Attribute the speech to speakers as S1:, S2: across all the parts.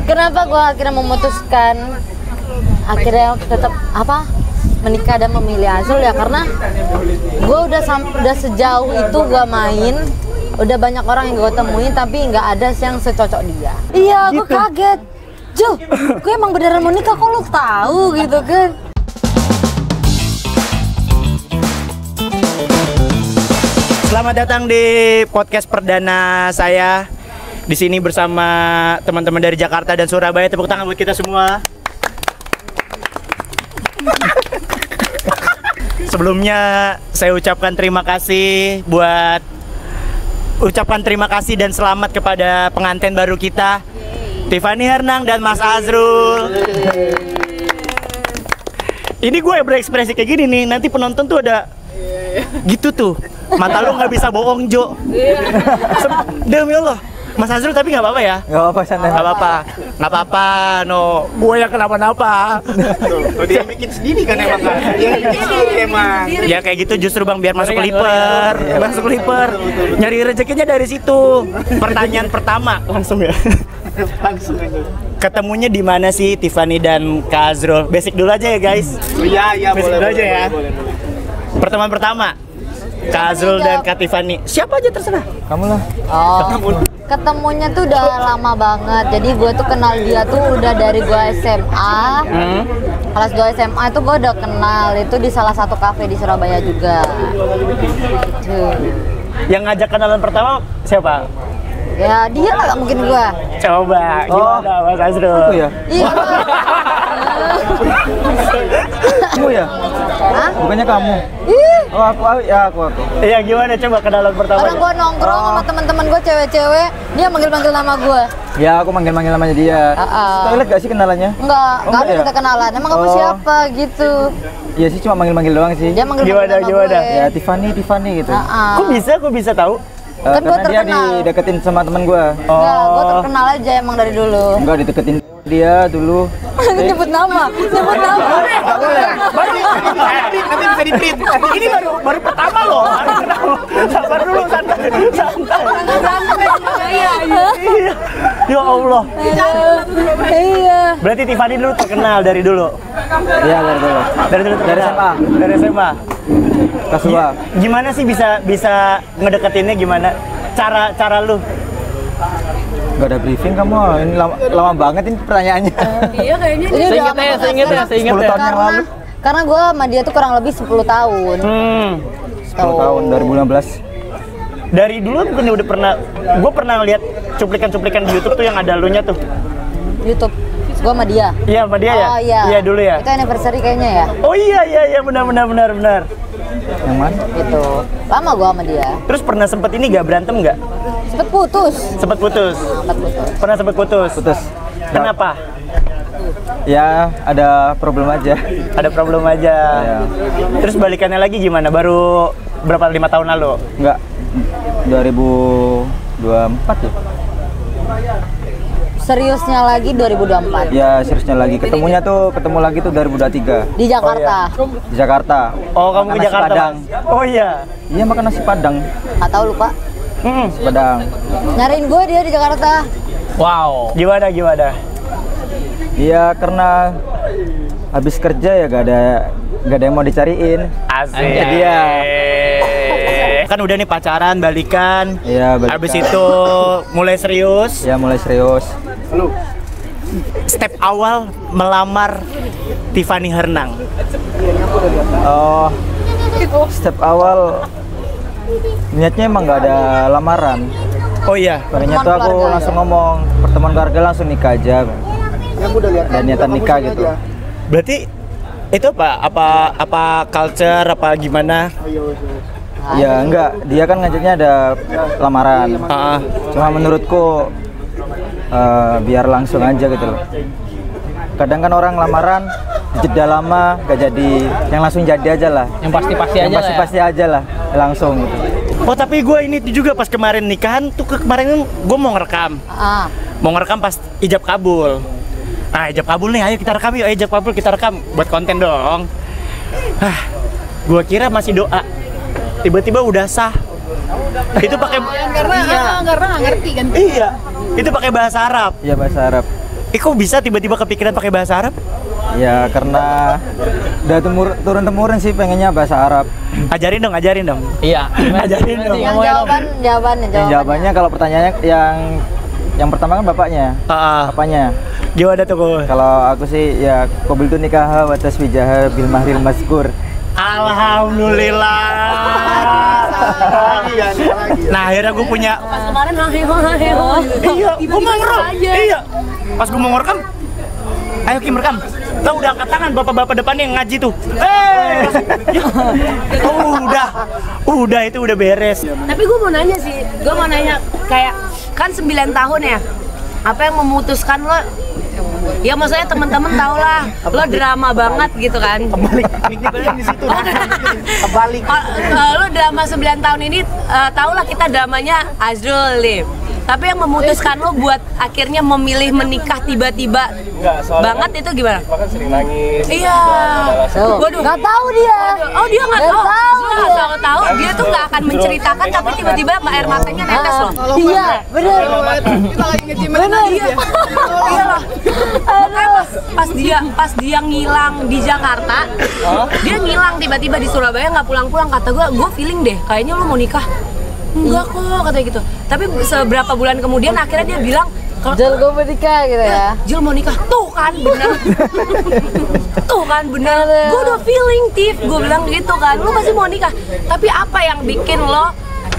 S1: Kenapa gue akhirnya memutuskan tetap menikah dan memilih Azrul ya karena gue udah sejauh itu gue main, udah banyak orang yang gue temuin tapi nggak ada yang secocok dia. Iya, gue kaget. Jo, gue emang beneran mau nikah kok lo tahu gitu kan?
S2: Selamat datang di podcast perdana saya. Di sini bersama teman-teman dari Jakarta dan Surabaya. Tepuk tangan buat kita semua. Sebelumnya saya ucapkan terima kasih dan selamat kepada pengantin baru kita, Tiffany Hernang dan Mas Azrul. Ini gue berekspresi kayak gini nih, nanti penonton tuh ada gitu tuh. Mata lu nggak bisa bohong, Jo. Demi Allah, Mas Azrul tapi nggak apa-apa ya?
S3: Nggak apa-apa, santai.
S2: Nggak apa-apa, no. Gue yang kenapa-napa.
S4: Dia bikin sendiri kan emang kan? Dia bikin sendiri emang.
S2: Ya kayak gitu justru Bang, biar masuk Clipper. Masuk Clipper. Nyari rezekinya dari situ. Pertanyaan pertama langsung ya.
S4: Langsung aja.
S2: Ketemunya di mana sih Tiffany dan Kak Azrul? Basic dulu aja ya guys.
S4: Oh, iya
S2: Basic
S4: boleh
S2: dulu aja ya.
S4: boleh.
S2: Pertemuan pertama Kak Azrul dan Kak Tiffany. Siapa aja terserah.
S3: Kamu lah.
S1: Oh, ketemunya tuh udah lama banget. Jadi gue tuh kenal dia tuh udah dari gue SMA. Kelas 2 SMA itu gue udah kenal. Itu di salah satu kafe di Surabaya juga. Gitu.
S2: Yang ngajak kenalan pertama siapa?
S1: Ya dia lah, gak mungkin gue.
S2: Coba, gimana Mas Azrul?
S3: Aku ya?
S1: Iya.
S3: Kamu ya?
S1: Hah?
S3: Bukannya kamu?
S1: Ih,
S3: Oh, aku.
S2: Iya, gimana coba kenalan pertama?
S1: orang gue nongkrong sama teman-teman gue cewek-cewek, dia manggil-manggil nama gue.
S3: Ya, aku manggil-manggil namanya dia. Toilet gak sih kenalannya?
S1: Enggak,
S3: Oh,
S1: enggak ada
S3: enggak
S1: kita kenalan. Emang kamu
S3: Oh.
S1: siapa gitu?
S3: Iya sih, cuma manggil-manggil doang sih.
S1: Dia manggil-manggil nama
S2: Gimana?
S1: gue.
S3: Ya, Tiffany gitu.
S2: Kok bisa tahu?
S1: Kan gua
S3: Karena dia
S1: terkenal.
S3: dideketin sama temen gue.
S1: Enggak, gue terkenal aja emang dari dulu.
S3: Enggak, dideketin dia dulu.
S1: Nyebut nama.
S2: Nggak boleh. Nanti bisa di-print. Ini baru pertama loh. Sabar dulu, santai. Iya. Ya Allah.
S1: Iya.
S2: Berarti Tiffany dulu terkenal dari dulu.
S3: Iya, dari dulu.
S2: Dari
S3: SMA.
S2: Dari SMA.
S3: Kelas 2.
S2: Gimana sih bisa ngedeketinnya gimana? Cara lu?
S3: Gak ada briefing kamu. Ini lama banget ini pertanyaannya.
S1: Iya kayaknya.
S2: Saya ingat ya.
S3: 10 tahun yang lalu.
S1: Karena gue sama dia tuh kurang lebih 10 tahun.
S3: 10 tahun, 2016.
S2: Dari dulu bukannya udah gue pernah lihat cuplikan-cuplikan di YouTube tuh yang ada lunya tuh.
S1: YouTube. Gue sama dia.
S2: Iya, sama dia ya?
S1: Oh iya.
S2: Iya dulu ya.
S1: Itu anniversary kayaknya ya.
S2: Oh iya benar.
S3: Yang mana?
S1: Gitu. Lama gue sama dia.
S2: Terus pernah sempet ini gak berantem nggak?
S1: Sempet putus.
S2: Sempet putus. Pernah sempet putus.
S3: Putus.
S2: Kenapa?
S3: Ya, ada problem aja.
S2: Ada problem aja.
S3: Iya.
S2: Terus balikannya lagi gimana? Baru berapa 5 tahun lalu?
S3: Enggak. 2024 ya?
S1: Seriusnya lagi 2024.
S3: Ya, seriusnya lagi. Ketemu lagi tuh 2023
S1: Di Jakarta.
S3: di Jakarta.
S2: Oh, kamu
S3: Makan
S2: ke
S3: nasi
S2: Jakarta?
S3: Padang.
S2: Mas? Oh iya.
S3: Iya, makan nasi Padang.
S1: Nggak tahu lupa.
S3: Nasi Padang.
S1: Nyariin gue dia di Jakarta.
S2: Wow. Gimana?
S3: Iya, karena habis kerja ya gak ada yang mau dicariin.
S2: Asik.
S3: Dia.
S2: Kan udah nih pacaran, balikan.
S3: Iya, balikan.
S2: Habis itu mulai serius.
S3: Ya, mulai serius.
S2: Step awal melamar Tiffany Hernang.
S3: Oh, step awal niatnya emang gak ada lamaran.
S2: Oh iya.
S3: Makanya tuh aku
S1: keluarga
S3: langsung ngomong pertemuan keluarga, langsung nikah aja. Dan niatan nikah gitu.
S2: Berarti itu apa culture apa gimana?
S3: Ya enggak, dia kan ngajaknya ada lamaran. Cuma menurutku biar langsung aja gitu loh. Kadang kan orang lamaran jeda lama gak jadi, yang langsung jadi aja lah.
S5: Yang pasti-pasti
S3: aja lah, langsung gitu.
S2: Oh tapi gue ini juga pas kemarin nikahan tuh kemarin gue mau ngerekam. Mau ngerekam pas ijab kabul. Ah, ijab kabul nih, ayo kita rekam yuk, ijab kabul kita rekam buat konten dong. Gua kira masih doa, tiba-tiba udah sah. Itu pakai
S5: karena nggak ngerti kan?
S2: Iya, itu pakai bahasa Arab.
S3: Iya, bahasa Arab.
S2: kok bisa tiba-tiba kepikiran pakai bahasa Arab?
S3: Ya karena udah turun temurun sih pengennya bahasa Arab.
S2: Ajarin dong.
S5: Iya.
S2: Ajarin dong.
S3: Jawabannya kalau pertanyaannya yang pertama kan bapaknya. Bapaknya.
S2: Gimana tuh kok?
S3: Kalau aku sih ya qabiltu nikaha wa taswijaha bil mahril mazkur.
S2: Alhamdulillah. Nah akhirnya gue punya.
S6: Pas kemarin
S2: Iya, gue mau ngerekam. Iya. Pas gue mau ngerekam, ayo Kim rekam. Lah udah angkat tangan bapak-bapak depannya yang ngaji tuh. Udah itu udah beres.
S6: Tapi gue mau nanya kayak kan 9 tahun ya. Apa yang memutuskan lo? Ya maksudnya teman-teman tau lah, lo drama banget gitu kan.
S4: Kebalik di situ. Kebalik.
S6: Lo drama 9 tahun ini, tau lah kita dramanya Azrul nih. Tapi yang memutuskan lo buat akhirnya memilih menikah tiba-tiba banget itu gimana?
S5: Bahkan sering nangis.
S6: Iya.
S1: Waduh, nggak tahu dia.
S6: Oh dia nggak tahu.
S1: Tahu
S6: Tahu dia tuh nggak akan menceritakan tapi tiba-tiba air matanya netes loh.
S1: Iya, bener.
S7: Kita lagi ngecimen
S6: Iya loh. Makanya pas dia ngilang di Jakarta, dia ngilang tiba-tiba di Surabaya nggak pulang-pulang, kata gue feeling deh kayaknya lo mau nikah. Enggak kok, katanya gitu. Tapi seberapa bulan kemudian akhirnya dia bilang
S1: Jul gue mau nikah gitu ya.
S6: Jul mau nikah, tuh kan bener. Gue udah feeling Tiff, gue bilang gitu kan, lo pasti mau nikah. Tapi apa yang bikin lo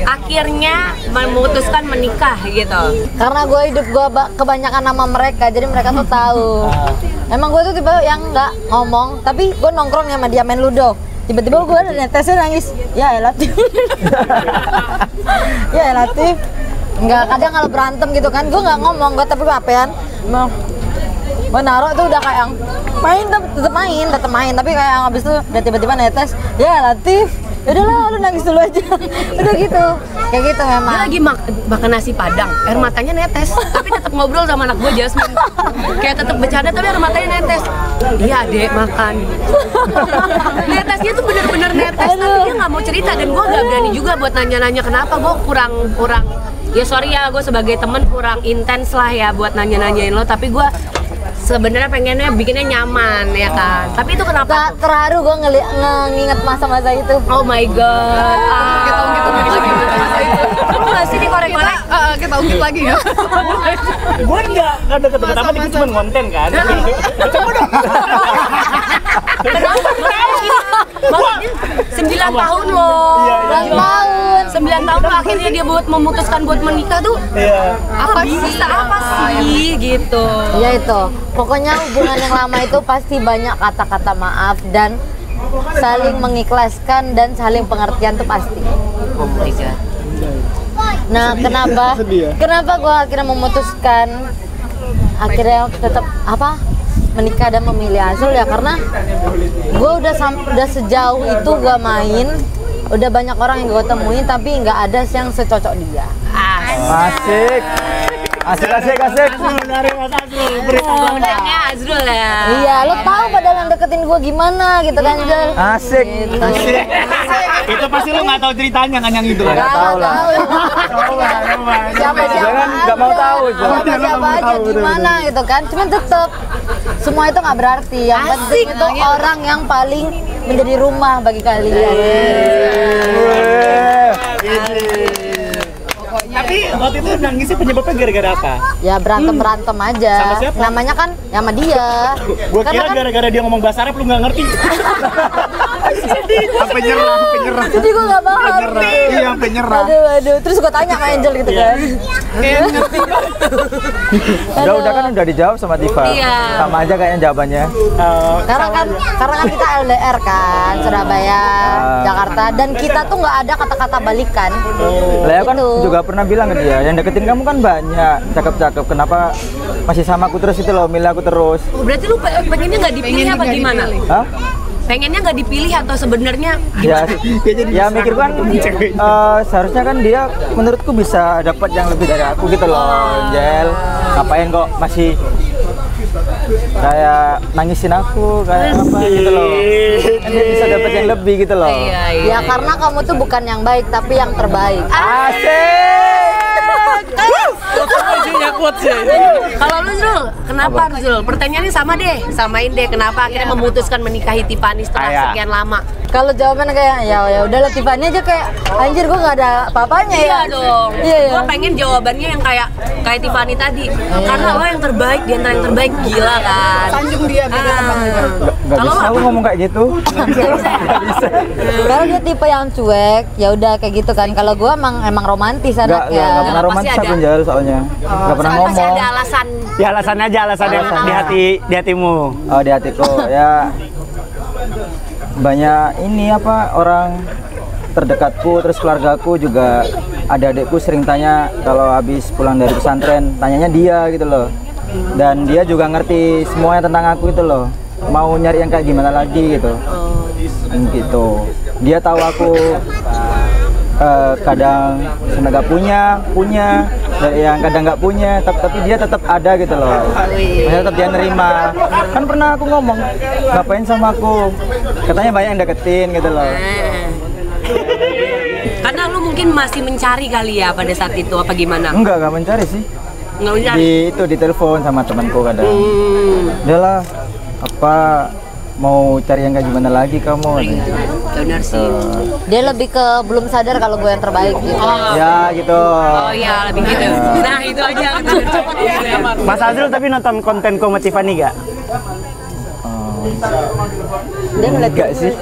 S6: akhirnya memutuskan menikah gitu?
S1: Karena gue hidup gue kebanyakan sama mereka, jadi mereka tuh tahu. Emang gue tuh tipe yang nggak ngomong, tapi gue nongkrong sama dia main ludo. Tiba-tiba gue ada netesnya nangis. Ya Latif. Ya Latif. Enggak, kadang kalau berantem gitu kan, gue nggak ngomong, gue tapi apean. Gue naruh tuh udah kayak yang tetep main, tapi kayak yang habis itu udah tiba-tiba netes. Ya Latif. Udahlah, lu nangis dulu aja. Udah gitu. Kayak gitu memang.
S6: Dia lagi makan nasi padang, air matanya netes, tapi tetap ngobrol sama anak gue Jasmine. Kayak tetap bercanda tapi air matanya netes. Iya Dek, makan. Netesnya tuh bener-bener netes, tapi dia nggak mau cerita dan gue nggak berani juga buat nanya-nanya kenapa. Gue kurang. Ya sorry ya, gue sebagai temen kurang intens lah ya buat nanya-nanyain lo, tapi gue sebenarnya pengennya bikinnya nyaman ya kan. Tapi itu kenapa?
S1: Terharu gue nginget masa-masa itu.
S6: Oh my god.
S7: Kita ungkit lagi masa itu.
S6: Kamu nggak sih dikorek-korek?
S7: Kita ungkit lagi ya.
S2: Gue enggak deket-deket amat, itu cuma konten kan. Coba dong.
S6: Maksudnya 9 tahun loh.
S1: 9 tahun.
S6: 9 tahun loh akhirnya dia memutuskan buat menikah tuh. Apa sih gitu.
S1: Ya itu. Pokoknya hubungan yang lama itu pasti banyak kata-kata maaf dan saling mengikhlaskan dan saling pengertian tuh pasti.
S6: Oh my god.
S1: Nah, kenapa gue akhirnya memutuskan tetap menikah dan memilih Azrul ya karena gue udah sejauh itu gue main, udah banyak orang yang gue temuin tapi nggak ada yang secocok dia.
S3: Asik.
S2: Dari Mas Azrul.
S6: Undangnya Azrul ya.
S1: Iya, lo tahu padahal yang deketin gue gimana gitu kan, Jel.
S3: Asik.
S2: Itu pasti lu nggak tahu ceritanya kan yang itu.
S3: Nggak tahu lah.
S1: Siapa
S3: Jangan nggak mau tahu.
S1: siapa aja gimana gitu kan. Cuman tetep semua itu nggak berarti. Yang penting itu orang yang paling menjadi rumah bagi kalian.
S2: Tapi waktu itu nangisnya penyebabnya gara-gara apa?
S1: Ya berantem aja.
S2: Sama siapa?
S1: Namanya kan sama dia.
S2: Gua kira gara-gara dia ngomong bahasa Arab lu nggak ngerti.
S4: Sampai nyerah.
S1: Jadi gue nggak paham.
S4: Iya, sampai nyerah.
S1: Aduh. Terus gue tanya sama Angel gitu kan.
S3: Udah kan udah dijawab sama Tifa.
S6: Iya.
S3: Sama aja kayaknya jawabannya.
S1: Karena kan kita LDR kan, Surabaya, Jakarta, dan kita tuh nggak ada kata-kata balikan.
S3: Lah kan
S1: Gitu.
S3: juga pernah bilang ke dia, yang deketin kamu kan banyak, cakep-cakep. Kenapa masih sama aku terus itu loh, milih aku terus.
S6: Oh, berarti lu pengennya nggak dipilih apa gimana?
S3: Hah?
S6: Pengennya nggak dipilih atau sebenarnya
S3: Ya,
S6: gimana?
S3: ya mikir kan seharusnya kan dia menurutku bisa dapat yang lebih dari aku gitu loh, Jel. Ngapain kok masih kayak nangisin aku kayak apa gitu loh. Kan dia bisa dapat yang lebih gitu loh.
S6: Iya.
S1: Ya karena kamu tuh bukan yang baik tapi yang terbaik.
S3: Asik.
S6: Kalau lu Zul, kenapa Zul? Pertanyaannya sama deh, samain deh kenapa akhirnya memutuskan menikahi Tiffany setelah sekian lama?
S1: Kalau jawabannya kayak ya udahlah Tiffany aja, kayak anjir gue nggak ada apa-apanya ya.
S6: Iya dong.
S1: Iya.
S6: Gue pengen jawabannya yang kayak Tiffany tadi. Karena lo yang terbaik di antara yang terbaik, gila kan.
S7: Sanjung dia beda teman juga.
S3: Gak bisa aku ngomong kayak gitu.
S1: Karena dia tipe yang cuek, ya udah kayak gitu kan. Kalau gue emang romantis
S3: Gak
S1: anaknya.
S3: pernah romantis
S6: Pasti
S3: aku
S6: ada.
S3: Jal soalnya. Gak pernah
S6: Pasti
S3: ngomong.
S6: ada alasan.
S2: Ya alasan aja, alasan yang di hatimu.
S3: Oh di hatiku ya banyak ini apa orang terdekatku, terus keluargaku juga, adik-adikku sering tanya kalau habis pulang dari pesantren, tanyanya dia gitu loh. Dan dia juga ngerti semuanya tentang aku gitu loh. Mau nyari yang kayak gimana lagi gitu. Gitu. Dia tahu aku kadang nggak punya, dan yang kadang nggak punya, tapi dia tetap ada gitu loh. Maksudnya tetap dia nerima. Kan pernah aku ngomong, ngapain sama aku? Katanya banyak yang deketin gitu loh.
S6: Karena lu mungkin masih mencari kali ya pada saat itu, apa gimana?
S3: Enggak mencari sih.
S6: Nggak mencari.
S3: Di telepon sama temanku kadang. Udahlah, apa mau cari yang kayak gimana lagi kamu?
S6: Benar sih.
S1: Dia lebih ke belum sadar kalau gue yang terbaik gitu.
S3: Ya gitu.
S6: Oh iya, lebih gitu. Nah itu aja.
S2: Mas Azrul tapi nonton konten sama Tiffany gak?
S1: Dia ngeliat
S3: Enggak sih.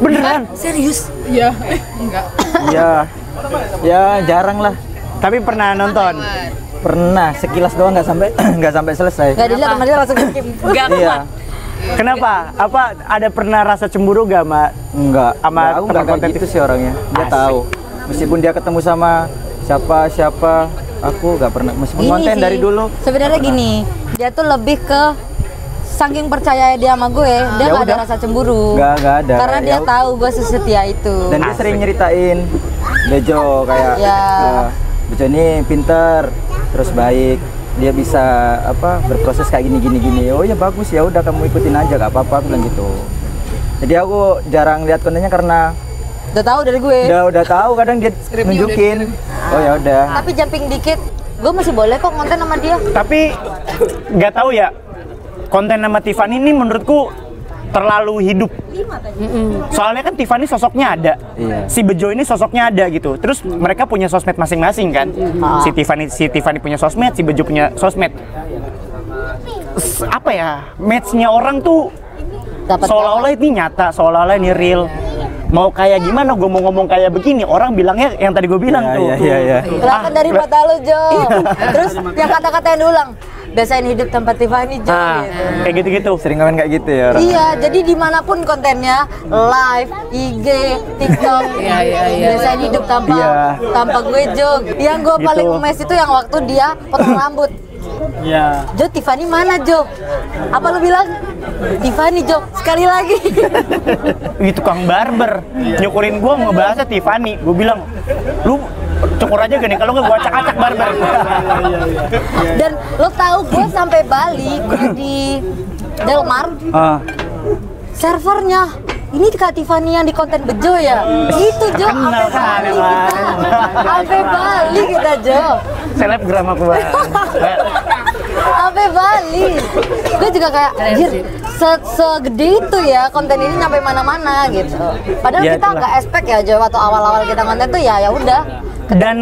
S2: Beneran?
S6: Serius?
S7: Iya, enggak.
S3: Ya jarang lah.
S2: Tapi pernah nonton?
S3: Pernah sekilas doang, nggak sampai selesai.
S1: Gak dilihat sama dia langsung skip.
S6: Gak
S3: Iya.
S6: kuat.
S2: Kenapa? Apa ada pernah rasa cemburu gak sama
S3: Enggak.
S2: Sama
S3: Aku nggak
S2: konten
S3: kayak gitu sih orangnya. Dia
S2: Asik.
S3: tahu. Meskipun dia ketemu sama siapa, aku nggak pernah. Meskipun
S1: Gini
S3: konten
S1: sih,
S3: dari dulu.
S1: sebenarnya gini, dia tuh lebih ke saking percaya dia sama gue, dia
S3: Ya
S1: gak ada
S3: udah.
S1: rasa cemburu.
S3: Nggak ada.
S1: Karena dia
S3: Ya
S1: tahu gue sesetia itu.
S3: Dan dia sering nyeritain Bejo kayak
S1: Ya.
S3: Bejo ini pinter, terus baik. Dia bisa berproses kayak gini. Oh ya bagus, ya udah kamu ikutin aja, gak apa-apa, aku bilang gitu. Jadi aku jarang lihat kontennya karena
S1: Udah tahu dari gue.
S3: udah tahu, kadang dia nunjukin. Oh ya udah.
S1: Tapi jumping dikit, gue masih boleh kok konten sama dia.
S2: Tapi nggak tahu ya, konten sama Tiffany ini menurutku terlalu hidup. Soalnya kan Tiffany sosoknya ada,
S3: Iya.
S2: si Bejo ini sosoknya ada gitu. Terus mereka punya sosmed masing-masing kan. Si Tiffany punya sosmed, si Bejo punya sosmed. Apa ya, match-nya orang tuh
S1: Dapat
S2: seolah-olah ini nyata, seolah-olah ini real. Mau kayak gimana, gue mau ngomong kayak begini, orang bilangnya yang tadi gue bilang tuh.
S3: Iya.
S1: kelihatan dari mata lu, Jo. Terus yang kata-kata yang diulang, biasain hidup tanpa Tiffany, Jo.
S2: Nah,
S1: gitu.
S2: kayak gitu-gitu.
S3: Sering komen kayak gitu ya orang.
S1: Iya, jadi dimanapun kontennya, live, IG, TikTok, biasain hidup tanpa
S3: Iya.
S1: tanpa gue, Jo. Yang gue
S2: Gitu.
S1: paling emes itu yang waktu dia potong rambut.
S2: Iya.
S1: Jo, Tiffany mana, Jo? Apa lu bilang? Tiffany, Jo. Sekali lagi.
S2: Ini tukang barber nyukurin gua ngebahasnya Tiffany. Gue bilang, lu cukur aja gini, kalau nggak gua acak-acak barber.
S1: Dan lo tahu gue sampai Bali, gue di Delmar, servernya ini Kak Tiffany yang di konten Bejo ya? Itu, Jo.
S2: Terkenal
S1: Sampai
S2: kan,
S1: Bali
S2: emang.
S1: kita. Sampai Bali kita, Jo.
S2: Selebgram aku banget.
S1: Sampai Bali. Gue juga kayak, anjir, segede itu ya konten ini nyampe mana-mana gitu. Padahal
S2: Ya,
S1: kita
S2: itulah.
S1: nggak expect ya, Jo, waktu awal-awal kita konten tuh ya udah.
S2: Dan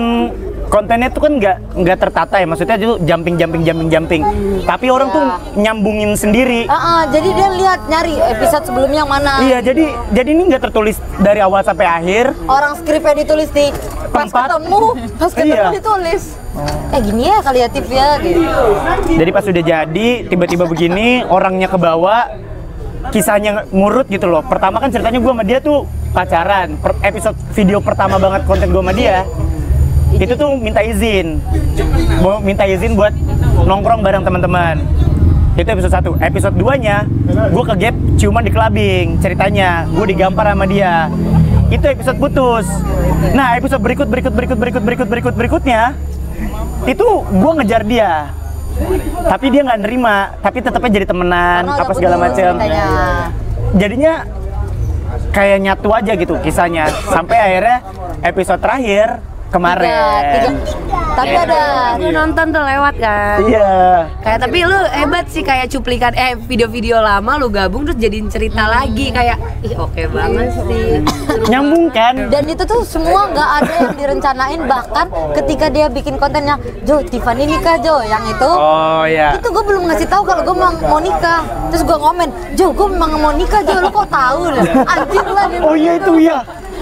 S2: kontennya tuh kan nggak tertata ya, maksudnya itu jumping. Tapi orang tuh nyambungin sendiri.
S1: Jadi dia lihat nyari episode sebelumnya yang mana.
S2: Iya, jadi ini nggak tertulis dari awal sampai akhir.
S1: Orang skripnya ditulis di pas
S2: Tempat.
S1: ketemu
S2: Iya.
S1: ditulis. Gini ya kreatif ya gitu.
S2: Jadi pas udah jadi, tiba-tiba begini, orangnya ke bawah, kisahnya ngurut gitu loh. Pertama kan ceritanya gue sama dia tuh pacaran. Episode video pertama banget konten gue sama dia, itu tuh minta izin buat nongkrong bareng teman-teman. Itu episode 1. Episode 2-nya gue ke gap ciuman di clubbing, ceritanya gue digampar sama dia. Itu episode putus. Nah, episode berikutnya itu gue ngejar dia, tapi dia nggak nerima, tapi tetapnya jadi temenan,
S1: Karena
S2: apa
S1: udah
S2: segala
S1: putus
S2: macam.
S1: ceritanya.
S2: Jadinya kayak nyatu aja gitu kisahnya, sampai akhirnya episode terakhir kemarin.
S1: Tapi ada
S6: Lu nonton tuh lewat kan?
S2: Iya.
S6: Kayak tapi lu hebat sih kayak cuplikan video-video lama lu gabung terus jadiin cerita lagi kayak ih oke banget sih.
S2: Nyambung kan?
S1: dan itu tuh semua nggak ada yang direncanain, bahkan ketika dia bikin kontennya Jo Tiffany nikah Jo yang itu
S2: Oh iya.
S1: itu gue belum ngasih tahu kalau gue mau nikah, terus gue komen Jo gue memang mau nikah Jo, lu kok tahu lah anjing lah dia.
S2: Oh iya itu iya.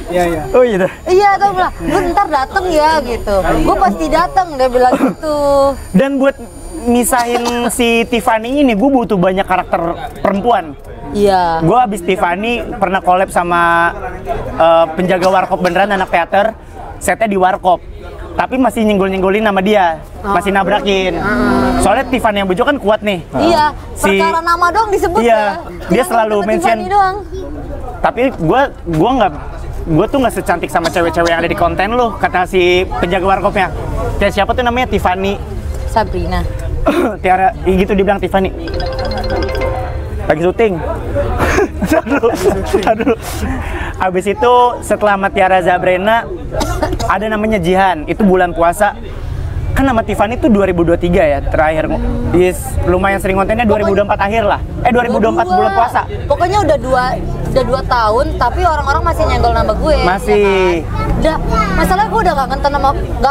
S3: Iya.
S2: Oh iya.
S1: Iya tuh bilang lu ntar dateng ya gitu, gue pasti dateng dia bilang gitu.
S2: Dan buat misahin si Tiffany ini, gue butuh banyak karakter perempuan.
S1: Iya.
S2: Gue abis Tiffany pernah collab sama penjaga warkop beneran, anak teater. Setnya di warkop, tapi masih nyenggol-nyenggolin nama dia, masih nabrakin. Soalnya Tiffany yang bejo kan kuat nih.
S1: Iya,
S2: Si-
S1: perkara nama doang disebut
S2: Iya,
S1: ya.
S2: dia
S1: Cuma
S2: selalu
S1: nama
S2: mention.
S1: Tiffany doang.
S2: Tapi gue tuh nggak secantik sama cewek-cewek yang ada di konten lu, kata si penjaga warkopnya. Kayak siapa tuh namanya Tiffany.
S1: Sabrina.
S2: Tiara, gitu dibilang Tiffany. Lagi syuting. Aduh. Abis itu setelah sama Tiara Zabrena ada namanya Jihan. Itu bulan puasa. Kan nama Tiffany itu 2023 ya terakhir. Yes, lumayan sering kontennya 2024 akhir lah. 2024 bulan puasa.
S1: Pokoknya udah 2 tahun tapi orang-orang masih nyenggol nama gue.
S2: Masih.
S1: Ya kan? Udah, masalahnya gue udah gak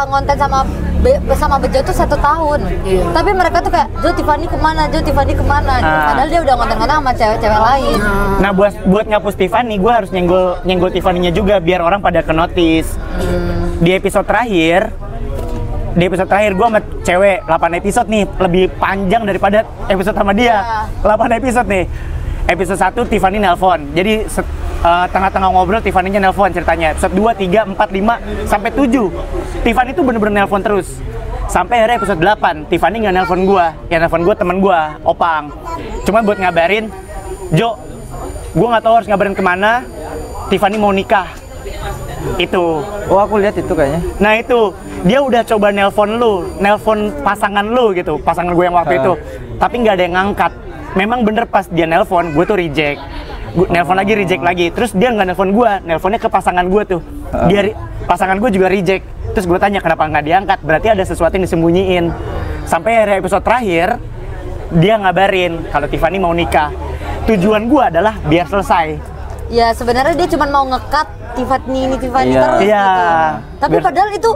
S1: ngonten sama Bejo tuh 1 tahun.
S6: Iya.
S1: Tapi mereka tuh kayak Jo Tiffany kemana gitu. Padahal dia udah ngonten-ngonten sama cewek-cewek lain.
S2: Nah buat ngapus Tiffany, gue harus nyenggol Tiffany-nya juga biar orang pada ke-notice. Di episode terakhir gue sama cewek 8 episode nih, lebih panjang daripada episode sama dia. 8 episode nih. Episode 1 Tiffany nelpon. Jadi tengah-tengah ngobrol Tiffany-nya nelpon ceritanya. Episode 2, 3, 4, 5 sampai 7. Tiffany tuh bener-bener nelpon terus. Sampai akhirnya episode 8, Tiffany nggak nelpon gua. Yang nelpon gua temen gua, Opang. Cuma buat ngabarin, Jo, gua nggak tahu harus ngabarin kemana. Tiffany mau nikah. Itu.
S3: Oh aku lihat itu kayaknya.
S2: Nah itu, dia udah coba nelpon pasangan lu gitu, pasangan gue yang waktu itu. Tapi nggak ada yang ngangkat. Memang bener pas dia nelpon, gue tuh reject. Nelpon lagi, reject lagi. Terus dia nggak nelpon gue, nelponnya ke pasangan gue tuh. Pasangan gue juga reject. Terus gue tanya kenapa nggak diangkat, berarti ada sesuatu yang disembunyiin. Sampai hari episode terakhir, dia ngabarin kalau Tiffany mau nikah. Tujuan gue adalah biar selesai.
S1: Ya sebenarnya dia cuma mau nge-cut Tiffany
S3: Iya.
S1: terus
S2: Iya.
S1: gitu. Tapi padahal itu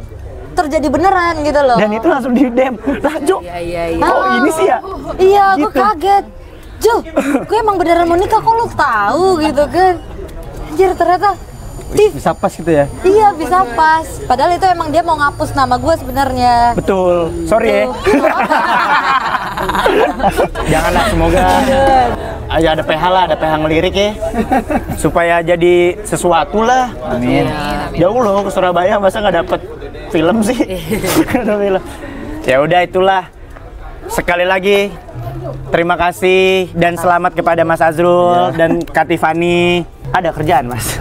S1: terjadi beneran gitu loh.
S2: Dan itu langsung di-DM. Lah Jo,
S6: Iya.
S2: kok ini sih ya?
S1: Iya, gue
S2: Gitu.
S1: kaget. Jo, gue emang beneran mau nikah kok lo tahu gitu kan? Anjir ternyata
S3: Bisa pas gitu ya.
S1: iya bisa pas. Padahal itu emang dia mau ngapus nama gue sebenarnya.
S2: Betul. Sorry ya. Janganlah, semoga ada PH lah, ada PH ngelirik ya. Supaya jadi sesuatu lah.
S3: Amin.
S2: Jauh loh ke Surabaya, masa nggak dapet film sih? Nggak ada film. Ya udah itulah. Sekali lagi terima kasih dan selamat kepada Mas Azrul dan Kak Tiffany. Ada kerjaan Mas.